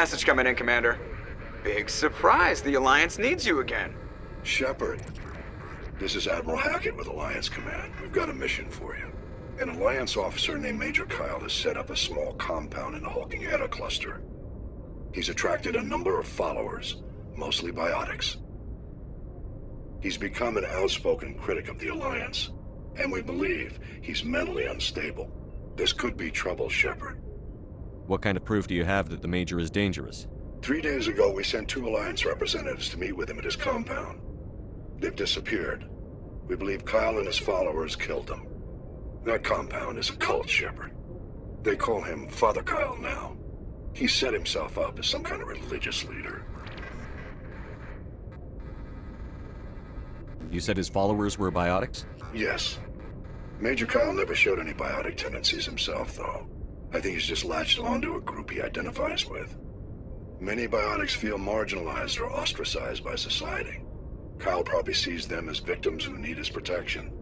message coming in, Commander. Big surprise, the Alliance needs you again. Shepard, this is Admiral Hackett with Alliance Command. We've got a mission for you. An Alliance officer named Major Kyle has set up a small compound in the Hulking Eta cluster. He's attracted a number of followers, mostly biotics. He's become an outspoken critic of the Alliance, and we believe he's mentally unstable. This could be trouble, Shepard. What kind of proof do you have that the Major is dangerous? 3 days ago, we sent 2 Alliance representatives to meet with him at his compound. They've disappeared. We believe Kyle and his followers killed them. That compound is a cult, Shepard. They call him Father Kyle now. He set himself up as some kind of religious leader. You said his followers were biotics? Yes. Major Kyle never showed any biotic tendencies himself, though. I think he's just latched onto a group he identifies with. Many biotics feel marginalized or ostracized by society. Kyle probably sees them as victims who need his protection,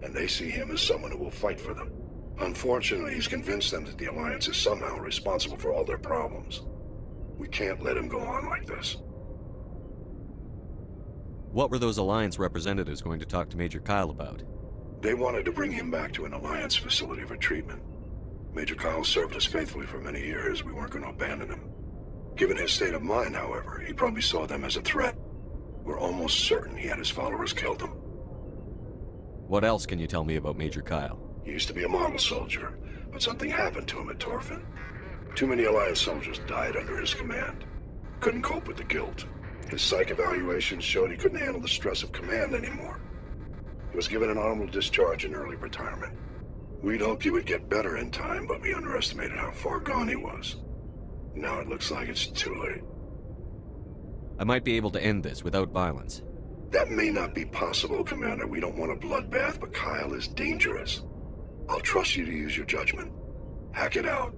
and they see him as someone who will fight for them. Unfortunately, he's convinced them that the Alliance is somehow responsible for all their problems. We can't let him go on like this. What were those Alliance representatives going to talk to Major Kyle about? They wanted to bring him back to an Alliance facility for treatment. Major Kyle served us faithfully for many years. We weren't going to abandon him. Given his state of mind, however, he probably saw them as a threat. We're almost certain he had his followers killed him. What else can you tell me about Major Kyle? He used to be a model soldier, but something happened to him at Torfin. Too many Alliance soldiers died under his command. Couldn't cope with the guilt. His psych evaluations showed he couldn't handle the stress of command anymore. He was given an honorable discharge in early retirement. We'd hoped he would get better in time, but we underestimated how far gone he was. Now it looks like it's too late. I might be able to end this without violence. That may not be possible, Commander. We don't want a bloodbath, but Kyle is dangerous. I'll trust you to use your judgment. Hack it out.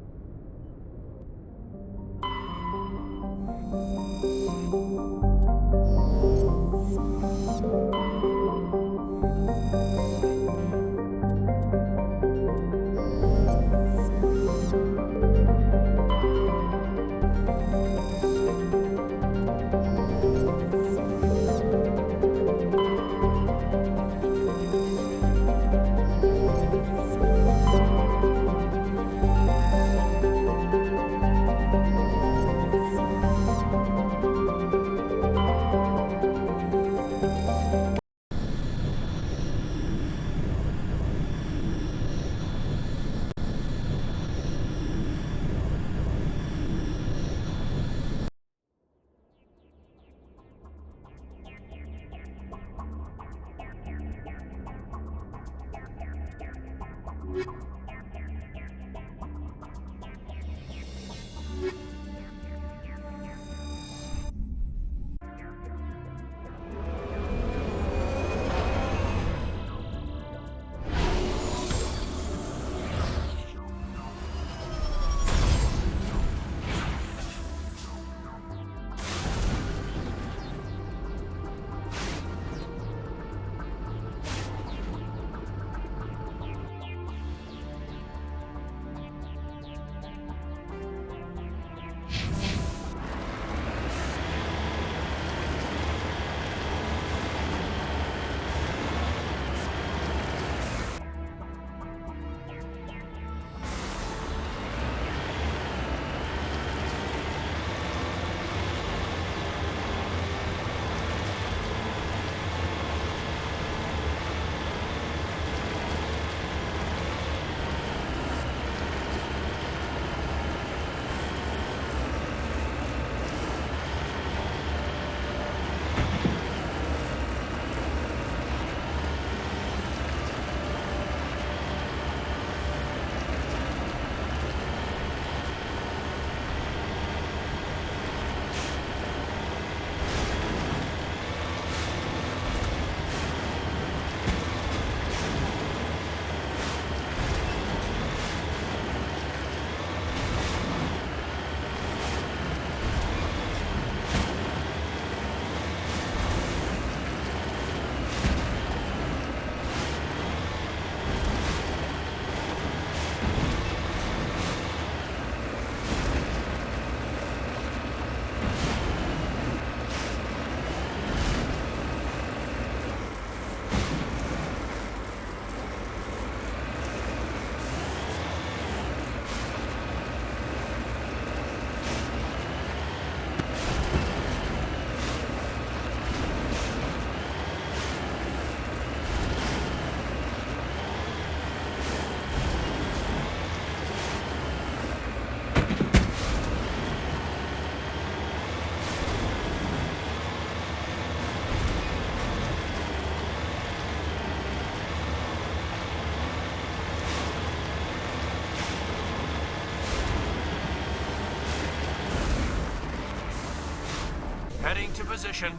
Heading to position.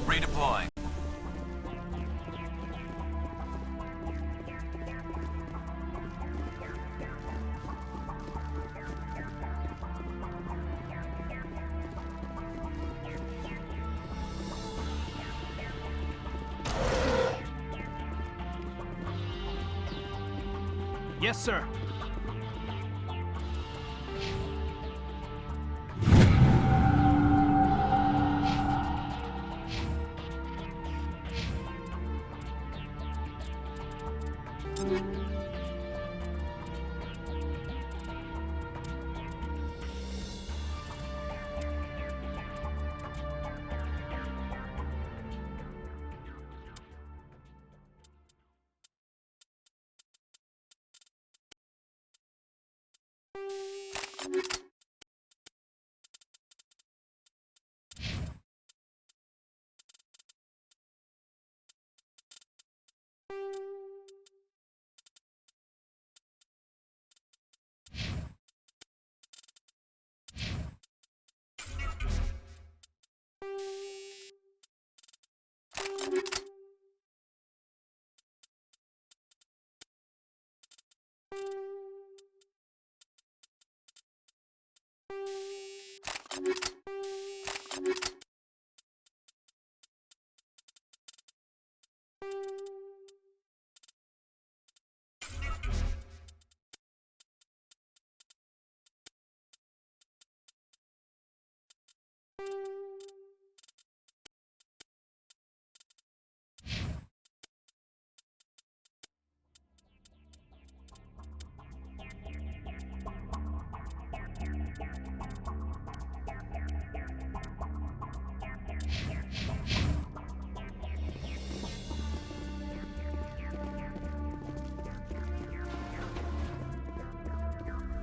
Redeploying. Yes, sir.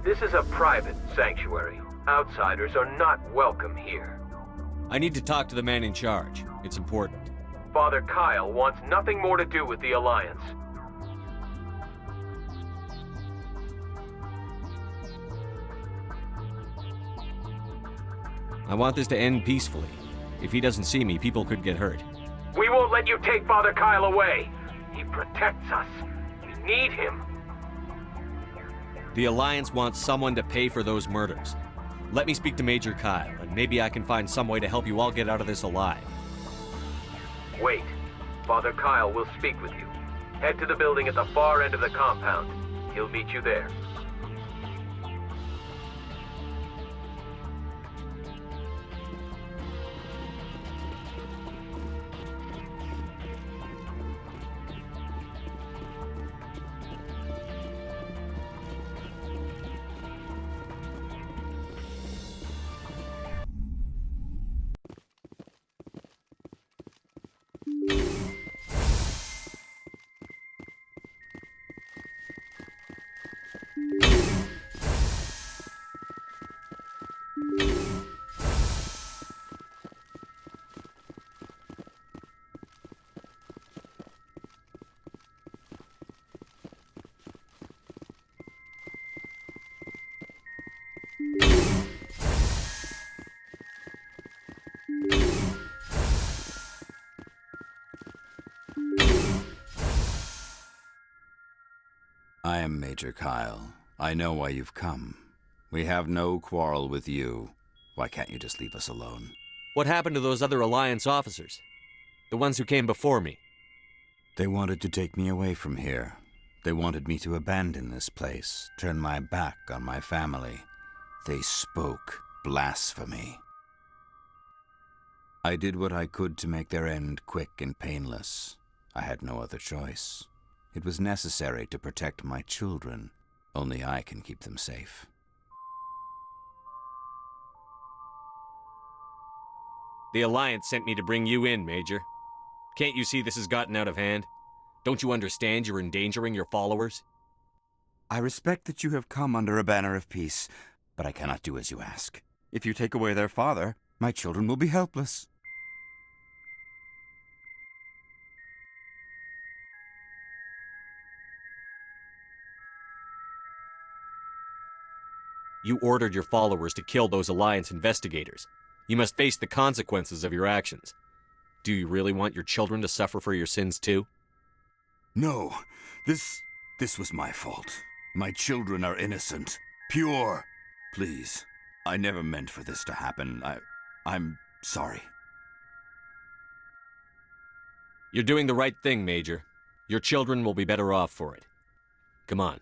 This is a private sanctuary. Outsiders are not welcome here. I need to talk to the man in charge. It's important. Father Kyle wants nothing more to do with the Alliance. I want this to end peacefully. If he doesn't see me, people could get hurt. We won't let you take Father Kyle away. He protects us. We need him. The Alliance wants someone to pay for those murders. Let me speak to Major Kyle, and maybe I can find some way to help you all get out of this alive. Wait. Father Kyle will speak with you. Head to the building at the far end of the compound. He'll meet you there. I am Major Kyle. I know why you've come. We have no quarrel with you. Why can't you just leave us alone? What happened to those other Alliance officers? The ones who came before me? They wanted to take me away from here. They wanted me to abandon this place, turn my back on my family. They spoke blasphemy. I did what I could to make their end quick and painless. I had no other choice. It was necessary to protect my children. Only I can keep them safe. The Alliance sent me to bring you in, Major. Can't you see this has gotten out of hand? Don't you understand you're endangering your followers? I respect that you have come under a banner of peace, but I cannot do as you ask. If you take away their father, my children will be helpless. You ordered your followers to kill those Alliance investigators. You must face the consequences of your actions. Do you really want your children to suffer for your sins too? No, this was my fault. My children are innocent, pure. Please, I never meant for this to happen. I'm sorry. You're doing the right thing, Major. Your children will be better off for it. Come on.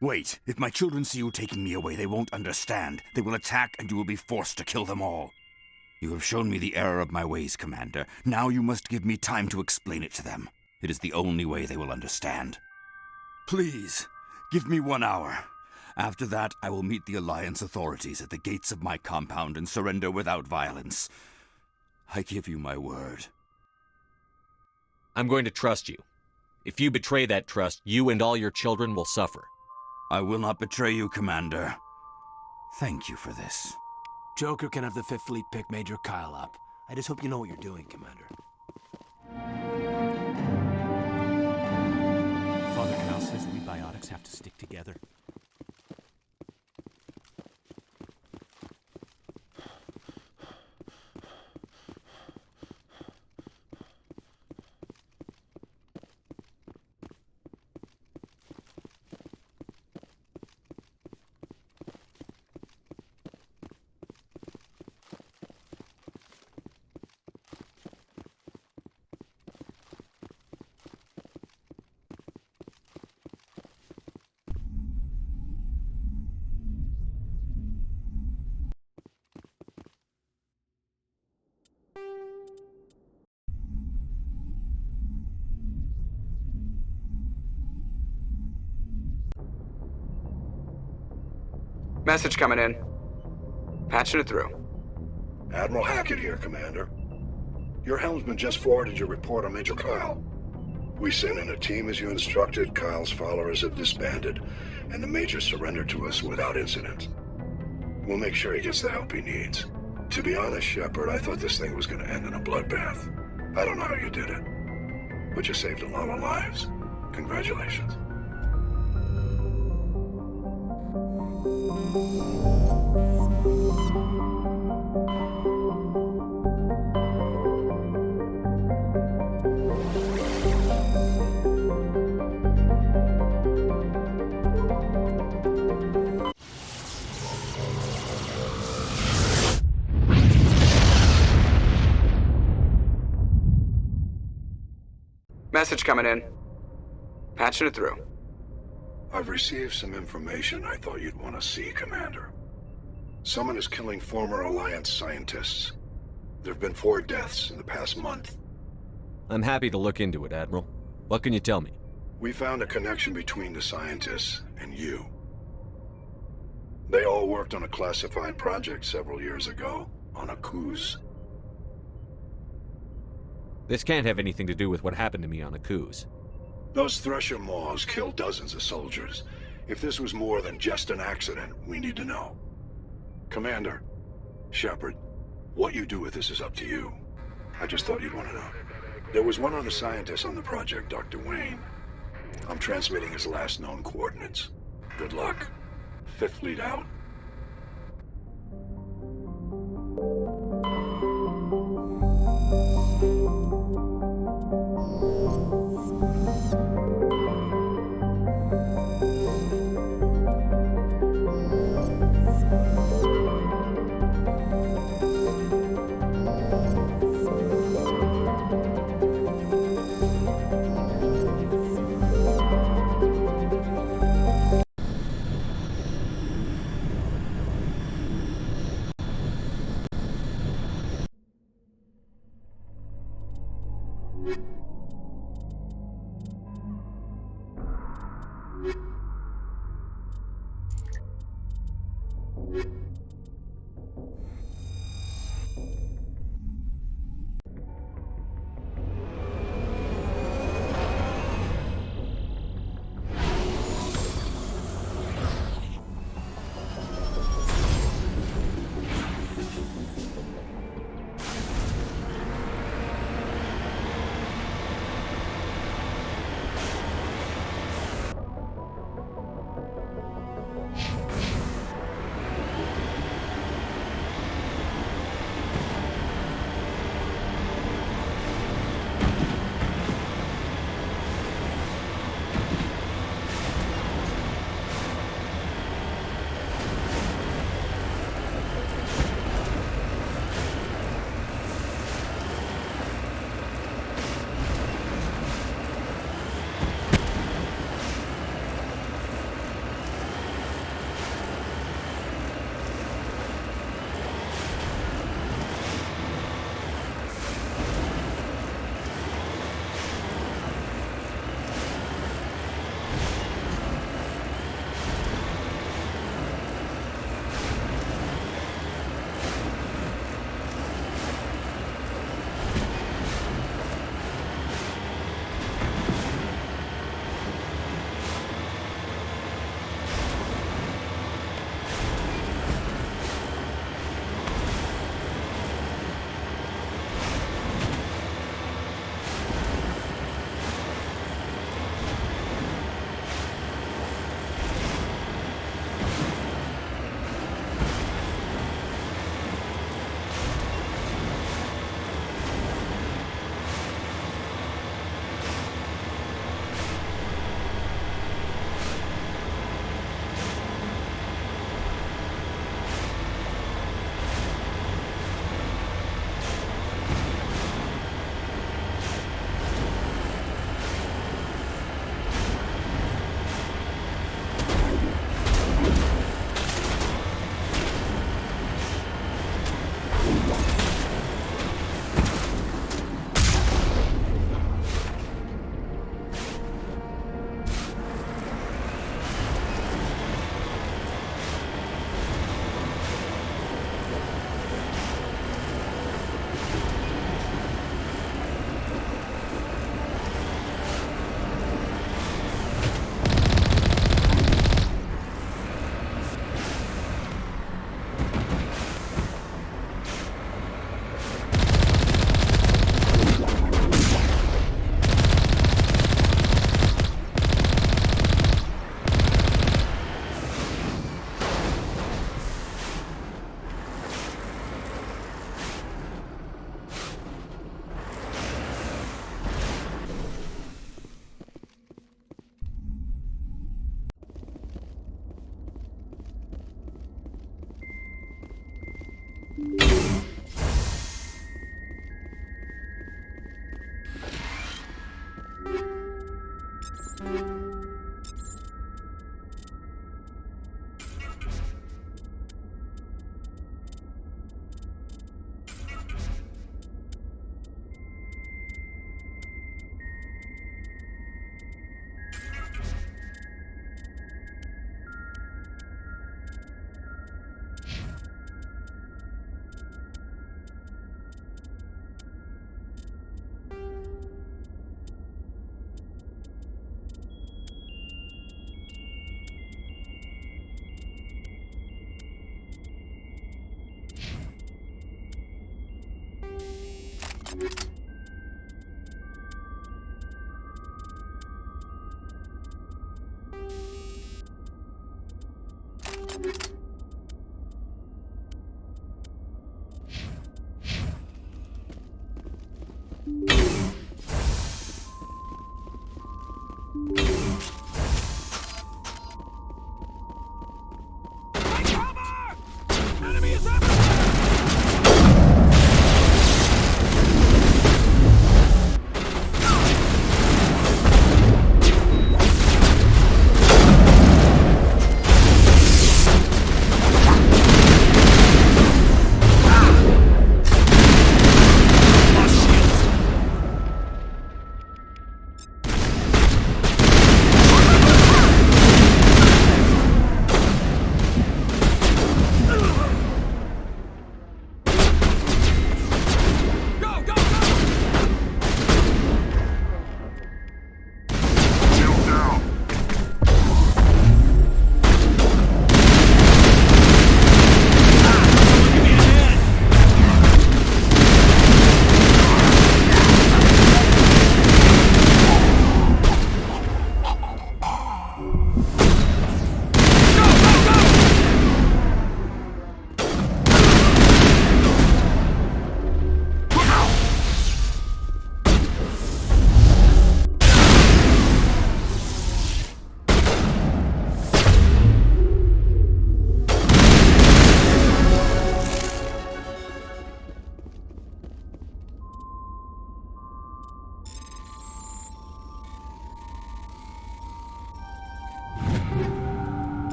Wait, if my children see you taking me away, they won't understand. They will attack and you will be forced to kill them all. You have shown me the error of my ways, Commander. Now you must give me time to explain it to them. It is the only way they will understand. Please, give me 1 hour. After that, I will meet the Alliance authorities at the gates of my compound and surrender without violence. I give you my word. I'm going to trust you. If you betray that trust, you and all your children will suffer. I will not betray you, Commander. Thank you for this. Joker can have the 5th Fleet pick Major Kyle up. I just hope you know what you're doing, Commander. Father Kyle says we biotics have to stick together. Message coming in. Patching it through. Admiral Hackett here, Commander. Your helmsman just forwarded your report on Major Kyle. We sent in a team as you instructed. Kyle's followers have disbanded, and the Major surrendered to us without incident. We'll make sure he gets the help he needs. To be honest, Shepard, I thought this thing was going to end in a bloodbath. I don't know how you did it, but you saved a lot of lives. Congratulations. Message coming in. Patching it through. I've received some information I thought you'd want to see, Commander. Someone is killing former Alliance scientists. There have been 4 deaths in the past month. I'm happy to look into it, Admiral. What can you tell me? We found a connection between the scientists and you. They all worked on a classified project several years ago, on a cruise. This can't have anything to do with what happened to me on Akuz. Those Thresher Maws killed dozens of soldiers. If this was more than just an accident, we need to know. Commander, Shepard, what you do with this is up to you. I just thought you'd want to know. There was one other scientist on the project, Dr. Wayne. I'm transmitting his last known coordinates. Good luck. 5th Fleet out.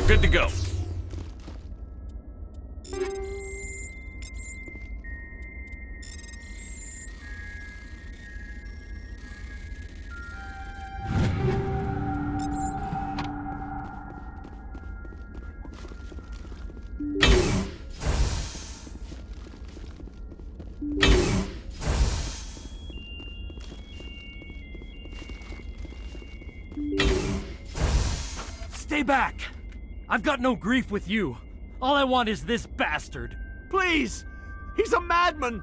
Good to go. Stay back! I've got no grief with you. All I want is this bastard. Please! He's a madman!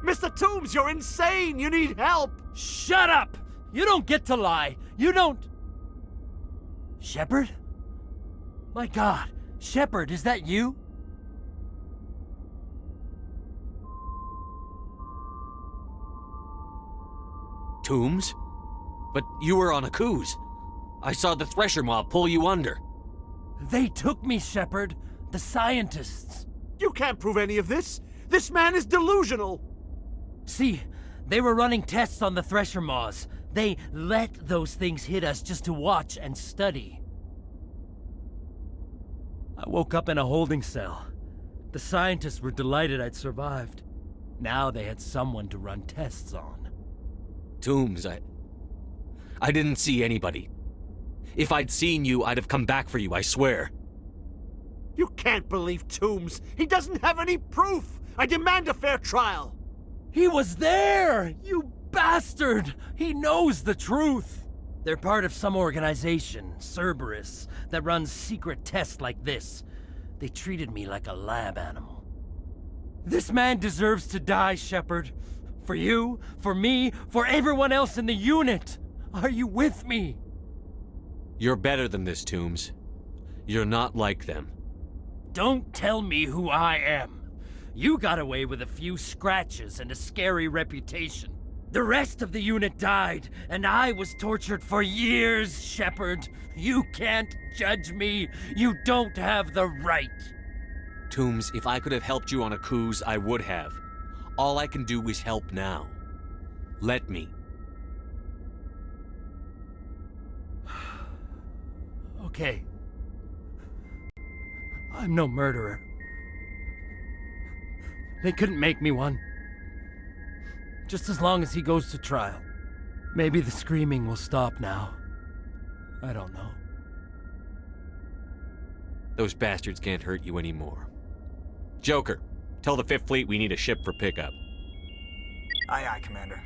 Mr. Toombs, you're insane! You need help! Shut up! You don't get to lie. You don't... Shepard? My God, Shepard, is that you? Toombs? But you were on a cruise. I saw the Thresher mob pull you under. They took me, Shepard. The scientists. You can't prove any of this! This man is delusional! See, they were running tests on the Thresher moths. They let those things hit us just to watch and study. I woke up in a holding cell. The scientists were delighted I'd survived. Now they had someone to run tests on. Toombs, I didn't see anybody. If I'd seen you, I'd have come back for you, I swear. You can't believe Toombs! He doesn't have any proof! I demand a fair trial! He was there! You bastard! He knows the truth! They're part of some organization, Cerberus, that runs secret tests like this. They treated me like a lab animal. This man deserves to die, Shepard. For you, for me, for everyone else in the unit! Are you with me? You're better than this, Toombs. You're not like them. Don't tell me who I am. You got away with a few scratches and a scary reputation. The rest of the unit died, and I was tortured for years, Shepard. You can't judge me. You don't have the right. Toombs, if I could have helped you on a cruise, I would have. All I can do is help now. Let me. Okay. I'm no murderer. They couldn't make me one. Just as long as he goes to trial. Maybe the screaming will stop now. I don't know. Those bastards can't hurt you anymore. Joker, tell the Fifth Fleet we need a ship for pickup. Aye, aye, Commander.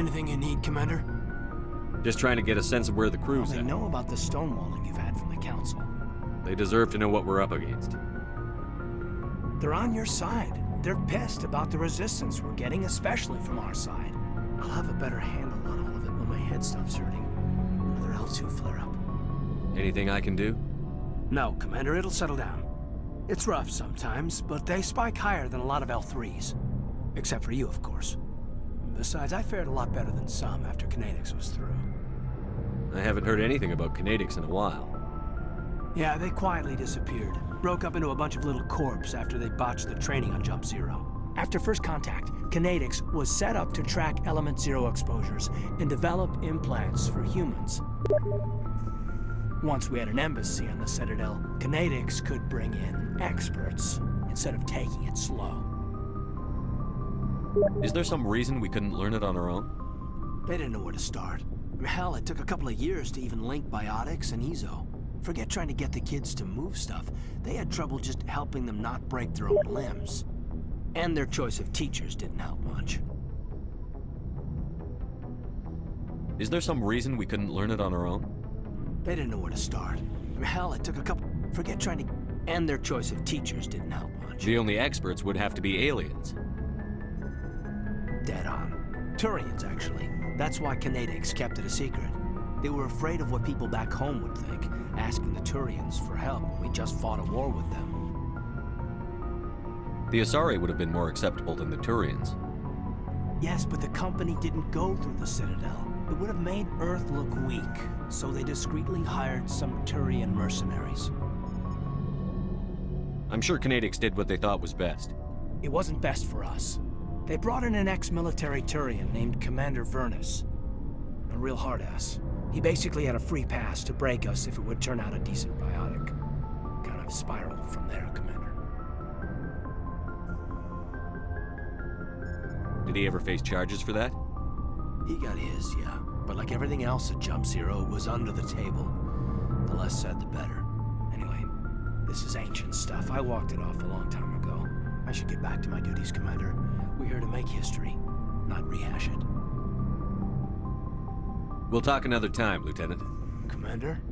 Anything you need, Commander? Just trying to get a sense of where the Well, crew's they at. know about the stonewalling you've had from the Council. They deserve to know what we're up against. They're on your side. They're pissed about the resistance we're getting, especially from our side. I'll have a better handle on all of it when my head stops hurting. Another L2 flare-up. Anything I can do? No, Commander, it'll settle down. It's rough sometimes, but they spike higher than a lot of L3s. Except for you, of course. Besides, I fared a lot better than some after Kinetics was through. I haven't heard anything about Kinetics in a while. Yeah, they quietly disappeared. Broke up into a bunch of little corps after they botched the training on Jump Zero. After first contact, Kinetics was set up to track Element Zero exposures and develop implants for humans. Once we had an embassy on the Citadel, Kinetics could bring in experts instead of taking it slow. Is there some reason we couldn't learn it on our own? They didn't know where to start. Hell, it took a couple of years to even link biotics and EZO. Forget trying to get the kids to move stuff. They had trouble just helping them not break their own limbs. And their choice of teachers didn't help much. Is there some reason we couldn't learn it on our own? They didn't know where to start. Hell, it took a couple... Forget trying to... And their choice of teachers didn't help much. The only experts would have to be aliens. Dead on. Turians, actually. That's why Kinetics kept it a secret. They were afraid of what people back home would think, asking the Turians for help when we just fought a war with them. The Asari would have been more acceptable than the Turians. Yes, but the company didn't go through the Citadel. It would have made Earth look weak, so they discreetly hired some Turian mercenaries. I'm sure Kinetics did what they thought was best. It wasn't best for us. They brought in an ex-military Turian named Commander Vernus. A real hard-ass. He basically had a free pass to break us if it would turn out a decent biotic. Kind of spiraled from there, Commander. Did he ever face charges for that? He got his, yeah. But like everything else at Jump Zero, it was under the table. The less said, the better. Anyway, this is ancient stuff. I walked it off a long time ago. I should get back to my duties, Commander. We're here to make history, not rehash it. We'll talk another time, Lieutenant. Commander?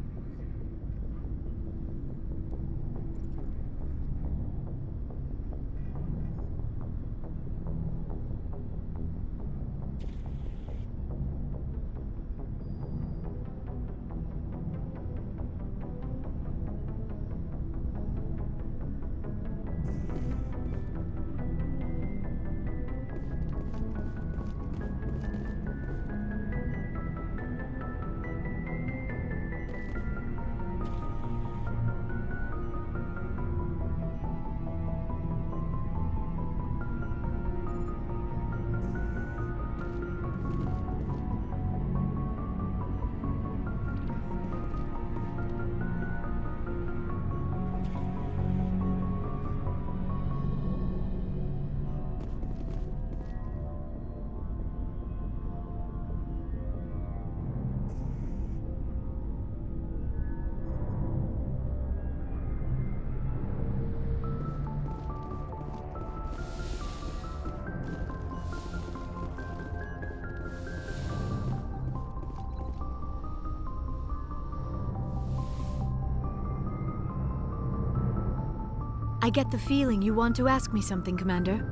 I get the feeling you want to ask me something, Commander.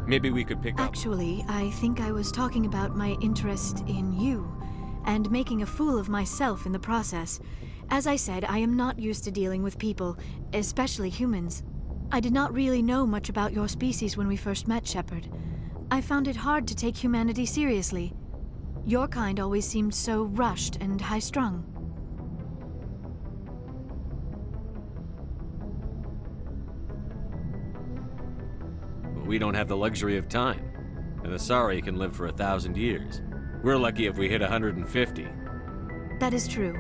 Maybe we could pick up... Actually, I think I was talking about my interest in you, and making a fool of myself in the process. As I said, I am not used to dealing with people, especially humans. I did not really know much about your species when we first met, Shepard. I found it hard to take humanity seriously. Your kind always seemed so rushed and high-strung. We don't have the luxury of time. An Asari can live for 1,000 years. We're lucky if we hit 150. That is true.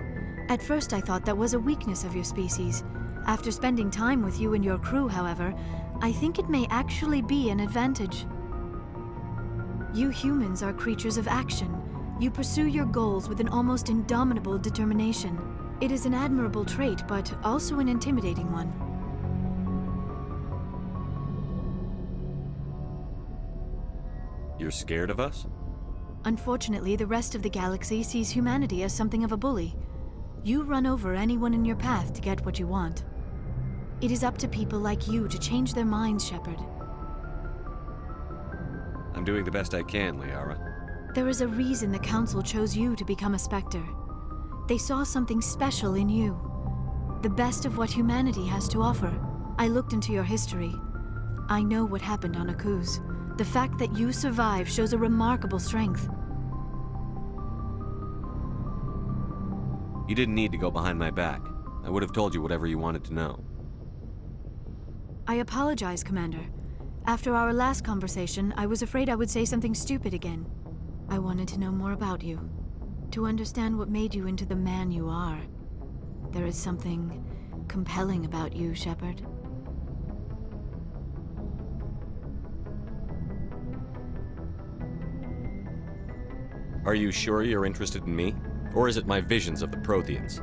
At first I thought that was a weakness of your species. After spending time with you and your crew, however, I think it may actually be an advantage. You humans are creatures of action. You pursue your goals with an almost indomitable determination. It is an admirable trait, but also an intimidating one. You're scared of us? Unfortunately, the rest of the galaxy sees humanity as something of a bully. You run over anyone in your path to get what you want. It is up to people like you to change their minds, Shepard. I'm doing the best I can, Liara. There is a reason the Council chose you to become a Spectre. They saw something special in you. The best of what humanity has to offer. I looked into your history. I know what happened on Akuz. The fact that you survived shows a remarkable strength. You didn't need to go behind my back. I would have told you whatever you wanted to know. I apologize, Commander. After our last conversation, I was afraid I would say something stupid again. I wanted to know more about you. To understand what made you into the man you are. There is something compelling about you, Shepard. Are you sure you're interested in me? Or is it my visions of the Protheans?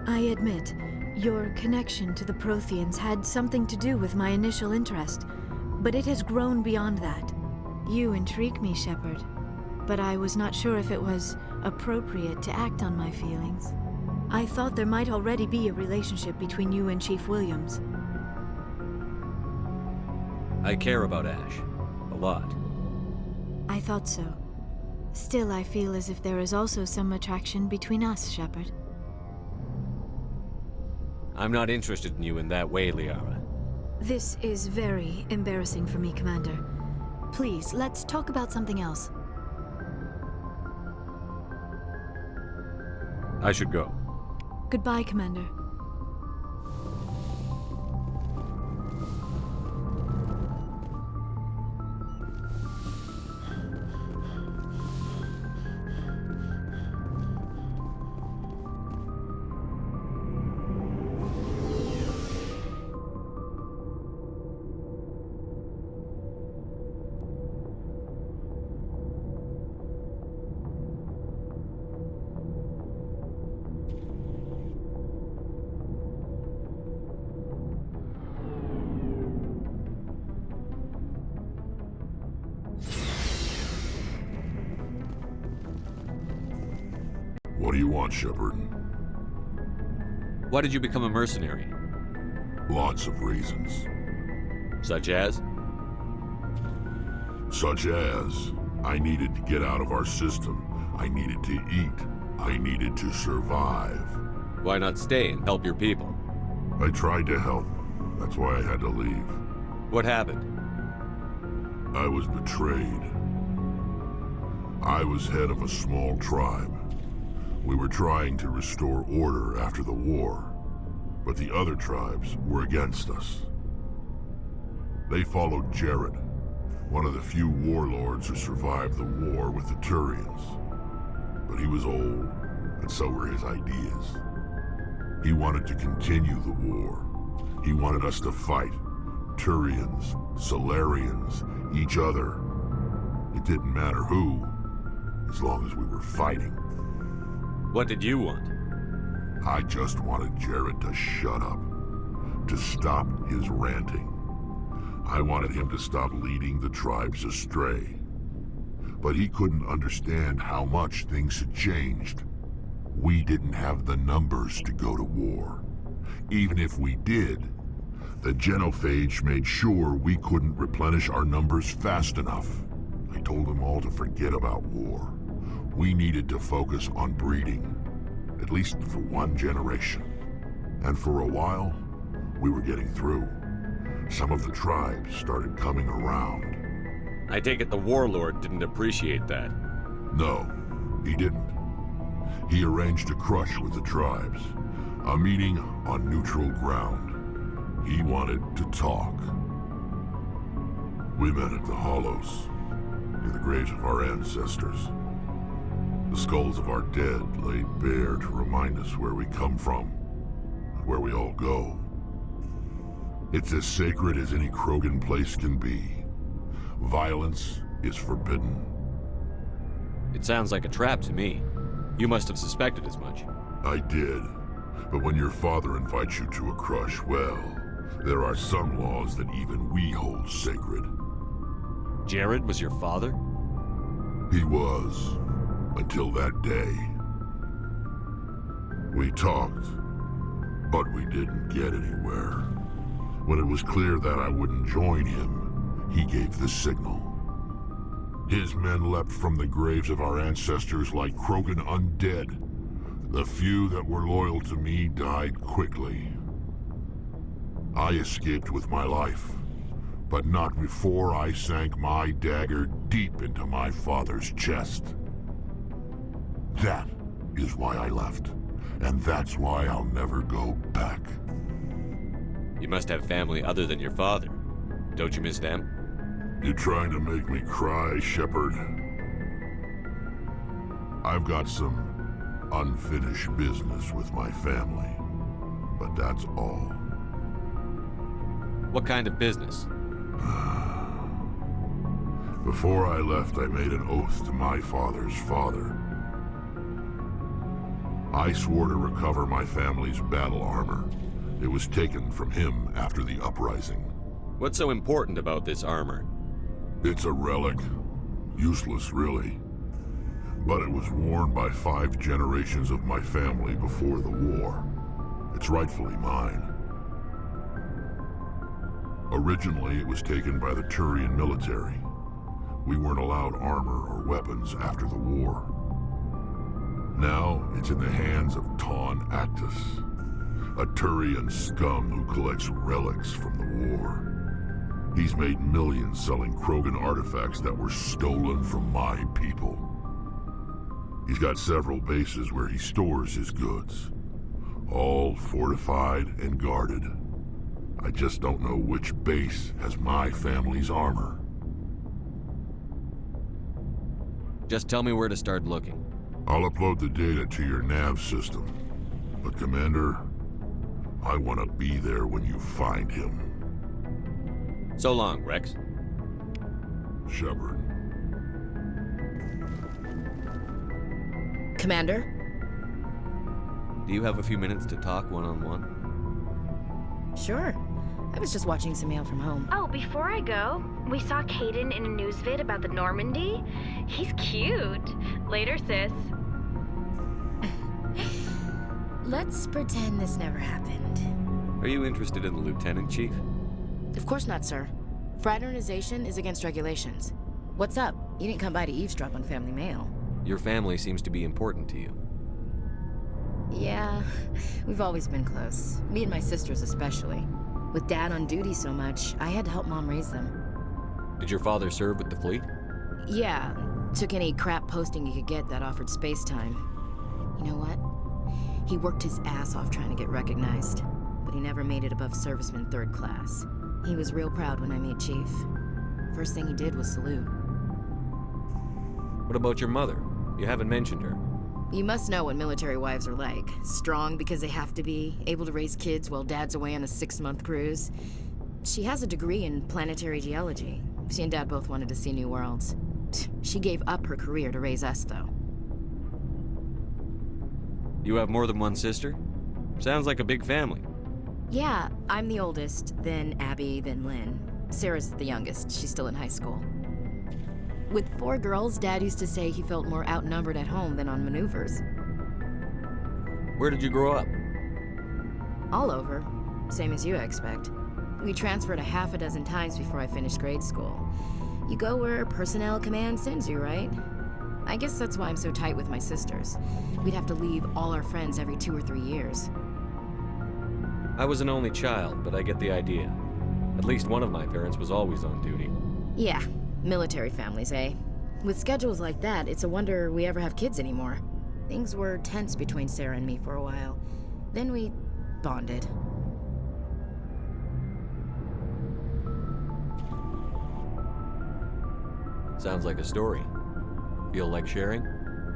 I admit, your connection to the Protheans had something to do with my initial interest, but it has grown beyond that. You intrigue me, Shepard, but I was not sure if it was appropriate to act on my feelings. I thought there might already be a relationship between you and Chief Williams. I care about Ash. A lot. I thought so. Still, I feel as if there is also some attraction between us, Shepard. I'm not interested in you in that way, Liara. This is very embarrassing for me, Commander. Please, let's talk about something else. I should go. Goodbye, Commander. What do you want, Shepard? Why did you become a mercenary? Lots of reasons. Such as? Such as, I needed to get out of our system. I needed to eat. I needed to survive. Why not stay and help your people? I tried to help. That's why I had to leave. What happened? I was betrayed. I was head of a small tribe. We were trying to restore order after the war, but the other tribes were against us. They followed Jared, one of the few warlords who survived the war with the Turians. But he was old, and so were his ideas. He wanted to continue the war. He wanted us to fight. Turians, Solarians, each other. It didn't matter who, as long as we were fighting. What did you want? I just wanted Jared to shut up, to stop his ranting. I wanted him to stop leading the tribes astray. But he couldn't understand how much things had changed. We didn't have the numbers to go to war. Even if we did, the genophage made sure we couldn't replenish our numbers fast enough. I told them all to forget about war. We needed to focus on breeding, at least for one generation. And for a while, we were getting through. Some of the tribes started coming around. I take it the warlord didn't appreciate that. No, he didn't. He arranged a crush with the tribes, a meeting on neutral ground. He wanted to talk. We met at the Hollows, near the graves of our ancestors. The skulls of our dead laid bare to remind us where we come from, and where we all go. It's as sacred as any Krogan place can be. Violence is forbidden. It sounds like a trap to me. You must have suspected as much. I did. But when your father invites you to a crush, well, there are some laws that even we hold sacred. Jared was your father? He was, until that day. We talked, but we didn't get anywhere. When it was clear that I wouldn't join him, he gave the signal. His men leapt from the graves of our ancestors like Krogan undead. The few that were loyal to me died quickly. I escaped with my life, but not before I sank my dagger deep into my father's chest. That is why I left, and that's why I'll never go back. You must have family other than your father. Don't you miss them? You're trying to make me cry, Shepard. I've got some unfinished business with my family, but that's all. What kind of business? Before I left, I made an oath to my father's father. I swore to recover my family's battle armor. It was taken from him after the uprising. What's so important about this armor? It's a relic. Useless, really. But it was worn by 5 generations of my family before the war. It's rightfully mine. Originally, it was taken by the Turian military. We weren't allowed armor or weapons after the war. Now, it's in the hands of Ton Actus, a Turian scum who collects relics from the war. He's made millions selling Krogan artifacts that were stolen from my people. He's got several bases where he stores his goods, all fortified and guarded. I just don't know which base has my family's armor. Just tell me where to start looking. I'll upload the data to your nav system. But Commander, I want to be there when you find him. So long, Rex. Shepard. Commander? Do you have a few minutes to talk one-on-one? Sure. I was just watching some mail from home. Oh, before I go, we saw Caden in a news vid about the Normandy. He's cute. Later, sis. Let's pretend this never happened. Are you interested in the Lieutenant Chief? Of course not, sir. Fraternization is against regulations. What's up? You didn't come by to eavesdrop on family mail. Your family seems to be important to you. Yeah, we've always been close. Me and my sisters especially. With Dad on duty so much, I had to help Mom raise them. Did your father serve with the fleet? Yeah, took any crap posting he could get that offered space time. You know what? He worked his ass off trying to get recognized, but he never made it above serviceman 3rd class. He was real proud when I made Chief. First thing he did was salute. What about your mother? You haven't mentioned her. You must know what military wives are like. Strong because they have to be, able to raise kids while Dad's away on a 6-month cruise. She has a degree in planetary geology. She and Dad both wanted to see new worlds. She gave up her career to raise us, though. You have more than one sister? Sounds like a big family. Yeah, I'm the oldest, then Abby, then Lynn. Sarah's the youngest. She's still in high school. With 4 girls, Dad used to say he felt more outnumbered at home than on maneuvers. Where did you grow up? All over. Same as you, I expect. We transferred a half a dozen times before I finished grade school. You go where personnel command sends you, right? I guess that's why I'm so tight with my sisters. We'd have to leave all our friends every 2 or 3 years. I was an only child, but I get the idea. At least one of my parents was always on duty. Yeah, military families, eh? With schedules like that, it's a wonder we ever have kids anymore. Things were tense between Sarah and me for a while. Then we bonded. Sounds like a story. Feel like sharing?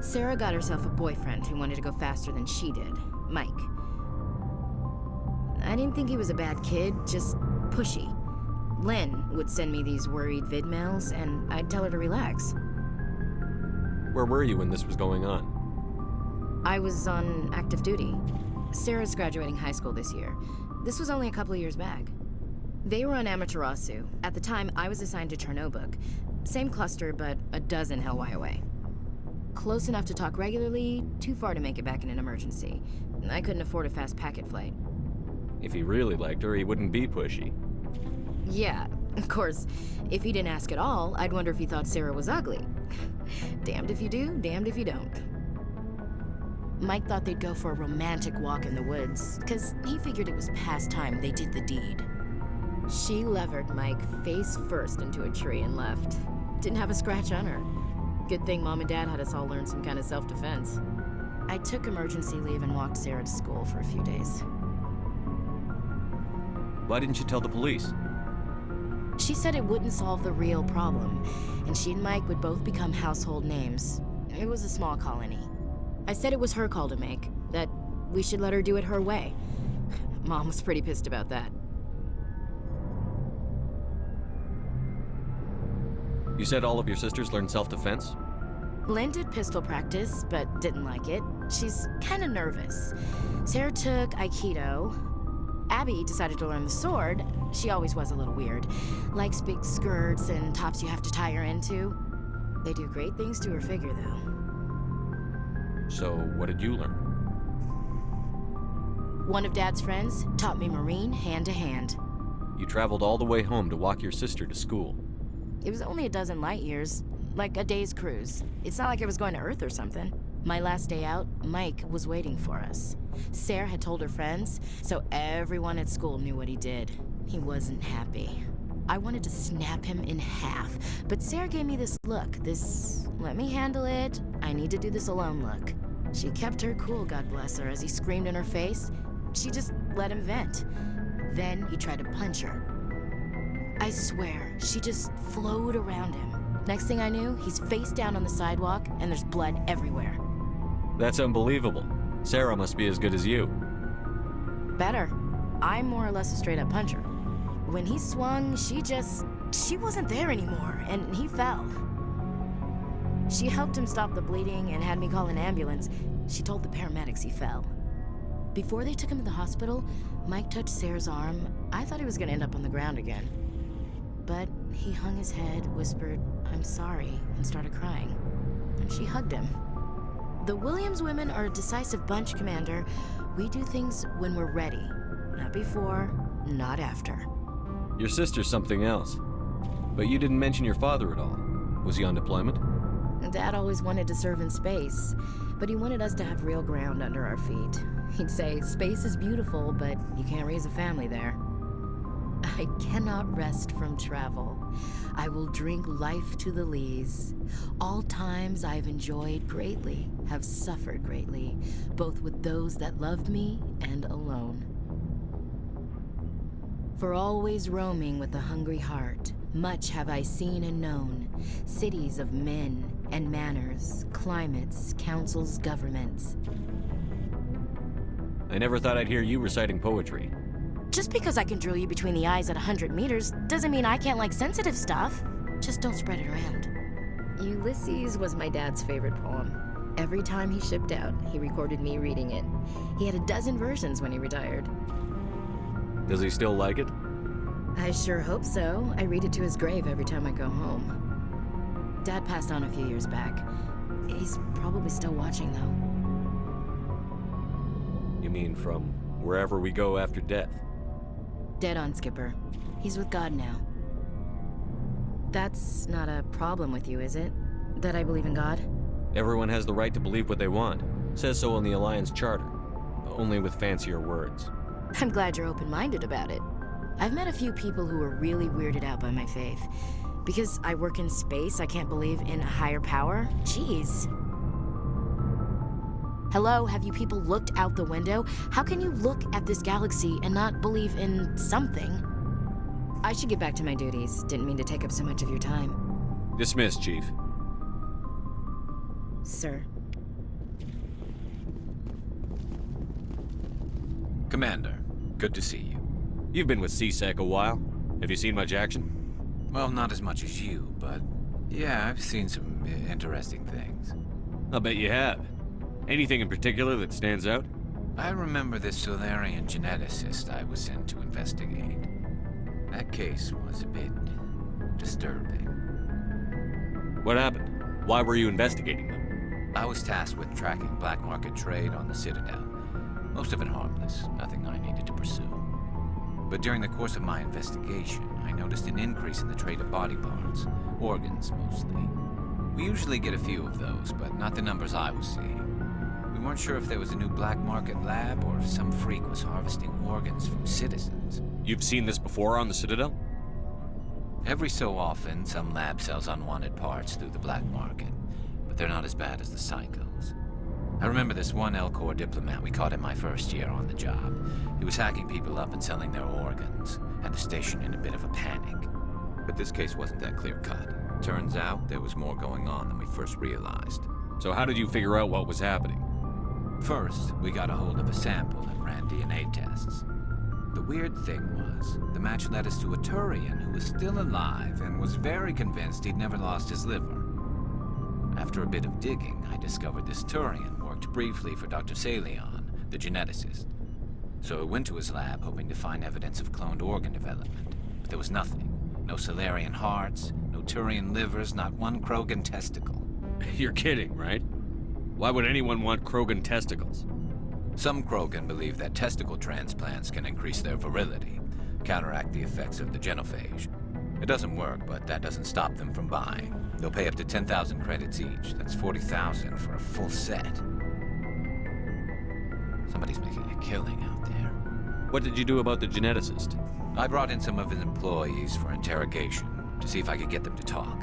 Sarah got herself a boyfriend who wanted to go faster than she did, Mike. I didn't think he was a bad kid, just pushy. Lynn would send me these worried vid mails, and I'd tell her to relax. Where were you when this was going on? I was on active duty. Sarah's graduating high school this year. This was only a couple of years back. They were on Amaterasu. At the time, I was assigned to Chernobog. Same cluster, but a dozen Hellwire away. Close enough to talk regularly, too far to make it back in an emergency. I couldn't afford a fast packet flight. If he really liked her, he wouldn't be pushy. Yeah, of course, if he didn't ask at all, I'd wonder if he thought Sarah was ugly. Damned if you do, damned if you don't. Mike thought they'd go for a romantic walk in the woods, because he figured it was past time they did the deed. She levered Mike face first into a tree and left. Didn't have a scratch on her. Good thing Mom and Dad had us all learn some kind of self-defense. I took emergency leave and walked Sarah to school for a few days. Why didn't you tell the police? She said it wouldn't solve the real problem, and she and Mike would both become household names. It was a small colony. I said it was her call to make, that we should let her do it her way. Mom was pretty pissed about that. You said all of your sisters learned self-defense? Lynn did pistol practice, but didn't like it. She's kinda nervous. Sarah took Aikido. Abby decided to learn the sword. She always was a little weird. Likes big skirts and tops you have to tie her into. They do great things to her figure, though. So, what did you learn? One of Dad's friends taught me Marine hand to hand. You traveled all the way home to walk your sister to school. It was only a dozen light years, like a day's cruise. It's not like I was going to Earth or something. My last day out, Mike was waiting for us. Sarah had told her friends, so everyone at school knew what he did. He wasn't happy. I wanted to snap him in half, but Sarah gave me this look, this let me handle it, I need to do this alone look. She kept her cool, God bless her, as he screamed in her face. She just let him vent. Then he tried to punch her. I swear, she just flowed around him. Next thing I knew, he's face down on the sidewalk, and there's blood everywhere. That's unbelievable. Sarah must be as good as you. Better. I'm more or less a straight-up puncher. When he swung, she wasn't there anymore, and he fell. She helped him stop the bleeding and had me call an ambulance. She told the paramedics he fell. Before they took him to the hospital, Mike touched Sarah's arm. I thought he was gonna end up on the ground again. But he hung his head, whispered, "I'm sorry," and started crying. And she hugged him. The Williams women are a decisive bunch, Commander. We do things when we're ready. Not before, not after. Your sister's something else. But you didn't mention your father at all. Was he on deployment? Dad always wanted to serve in space, but he wanted us to have real ground under our feet. He'd say, space is beautiful, but you can't raise a family there. I cannot rest from travel. I will drink life to the lees. All times I've enjoyed greatly, have suffered greatly, both with those that loved me and alone. For always roaming with a hungry heart, much have I seen and known, cities of men and manners, climates, councils, governments. I never thought I'd hear you reciting poetry. Just because I can drill you between the eyes at 100 meters doesn't mean I can't like sensitive stuff. Just don't spread it around. Ulysses was my dad's favorite poem. Every time he shipped out, he recorded me reading it. He had a dozen versions when he retired. Does he still like it? I sure hope so. I read it to his grave every time I go home. Dad passed on a few years back. He's probably still watching, though. You mean from wherever we go after death? Dead on, Skipper. He's with God now. That's not a problem with you, is it? That I believe in God? Everyone has the right to believe what they want. Says so in the Alliance Charter. Only with fancier words. I'm glad you're open-minded about it. I've met a few people who are really weirded out by my faith. Because I work in space, I can't believe in a higher power? Jeez. Hello, have you people looked out the window? How can you look at this galaxy and not believe in something? I should get back to my duties. Didn't mean to take up so much of your time. Dismissed, Chief. Sir. Commander, good to see you. You've been with CSEC a while. Have you seen much action? Well, not as much as you, but yeah, I've seen some interesting things. I'll bet you have. Anything in particular that stands out? I remember this Solarian geneticist I was sent to investigate. That case was a bit disturbing. What happened? Why were you investigating them? I was tasked with tracking black market trade on the Citadel. Most of it harmless, nothing I needed to pursue. But during the course of my investigation, I noticed an increase in the trade of body parts, organs mostly. We usually get a few of those, but not the numbers I was seeing. We weren't sure if there was a new black market lab or if some freak was harvesting organs from citizens. You've seen this before on the Citadel? Every so often, some lab sells unwanted parts through the black market, but they're not as bad as the psychos. I remember this one L-Corps diplomat we caught in my first year on the job. He was hacking people up and selling their organs, had the station in a bit of a panic. But this case wasn't that clear-cut. Turns out there was more going on than we first realized. So how did you figure out what was happening? First, we got a hold of a sample and ran DNA tests. The weird thing was, the match led us to a Turian who was still alive and was very convinced he'd never lost his liver. After a bit of digging, I discovered this Turian worked briefly for Dr. Salion, the geneticist. So I went to his lab hoping to find evidence of cloned organ development, but there was nothing. No Salarian hearts, no Turian livers, not one Krogan testicle. You're kidding, right? Why would anyone want Krogan testicles? Some Krogan believe that testicle transplants can increase their virility, counteract the effects of the genophage. It doesn't work, but that doesn't stop them from buying. They'll pay up to 10,000 credits each. That's 40,000 for a full set. Somebody's making a killing out there. What did you do about the geneticist? I brought in some of his employees for interrogation, to see if I could get them to talk.